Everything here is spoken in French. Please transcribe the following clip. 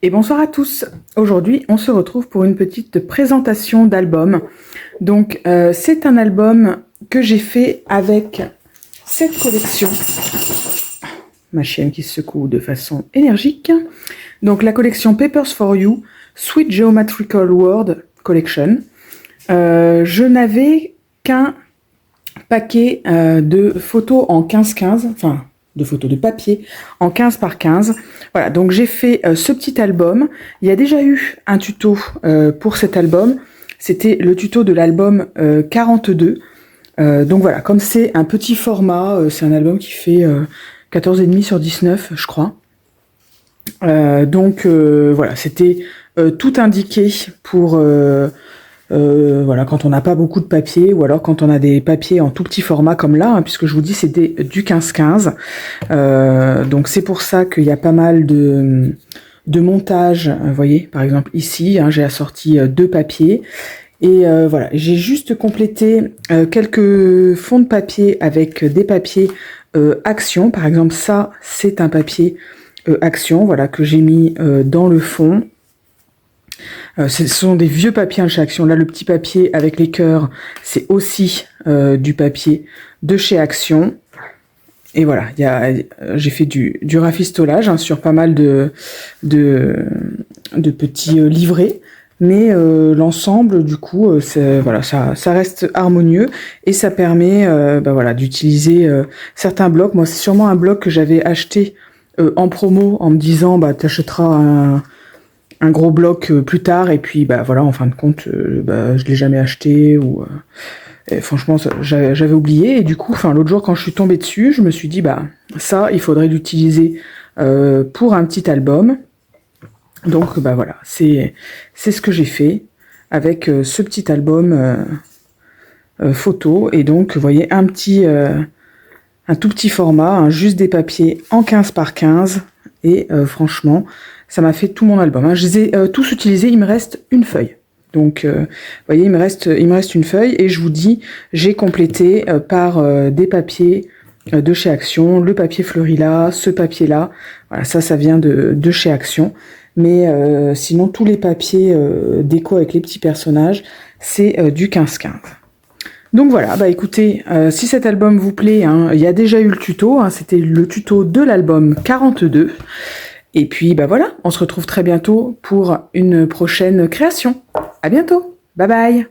Et bonsoir à tous. Aujourd'hui, on se retrouve pour une petite présentation d'album. Donc, c'est un album que j'ai fait avec cette collection. Ma chienne qui se secoue de façon énergique. Donc, la collection Papers for You, Sweet Geometrical World Collection. Je n'avais qu'un paquet de photos en 15-15, enfin de photos de papier en 15 par 15. Voilà, donc j'ai fait ce petit album. Il y a déjà eu un tuto pour cet album. C'était le tuto de l'album 42. Donc voilà, comme c'est un petit format, c'est un album qui fait 14,5 sur 19, je crois. Donc voilà, c'était tout indiqué pour... voilà, quand on n'a pas beaucoup de papier ou alors quand on a des papiers en tout petit format comme là, hein, puisque je vous dis c'était du 15-15. Donc c'est pour ça qu'il y a pas mal de montage. Vous voyez, par exemple ici, hein, j'ai assorti 2 papiers. Et voilà, j'ai juste complété quelques fonds de papier avec des papiers Action. Par exemple, ça, c'est un papier Action, voilà, que j'ai mis dans le fond. Ce sont des vieux papiers de chez Action. Là, le petit papier avec les cœurs, c'est aussi du papier de chez Action. Et voilà, j'ai fait du rafistolage hein, sur pas mal de petits livrets. Mais l'ensemble, du coup, voilà, ça reste harmonieux et ça permet voilà, d'utiliser certains blocs. Moi, c'est sûrement un bloc que j'avais acheté en promo en me disant t'achèteras un gros bloc plus tard et puis voilà, en fin de compte je l'ai jamais acheté ou et franchement j'avais oublié et du coup l'autre jour quand je suis tombée dessus je me suis dit ça il faudrait l'utiliser pour un petit album. Donc voilà, c'est ce que j'ai fait avec ce petit album photo. Et donc vous voyez un tout petit format, hein, juste des papiers en 15 par 15 et franchement ça m'a fait tout mon album, hein. Je les ai tous utilisés, il me reste une feuille. Donc, vous voyez, il me reste une feuille et je vous dis, j'ai complété par des papiers de chez Action, le papier Fleurilla, ce papier-là. Voilà, ça vient de chez Action. Mais sinon, tous les papiers déco avec les petits personnages, c'est du 15-15. Donc voilà, écoutez, si cet album vous plaît, hein, il y a déjà eu le tuto, hein, c'était le tuto de l'album 42. Et puis voilà, on se retrouve très bientôt pour une prochaine création. À bientôt, bye bye.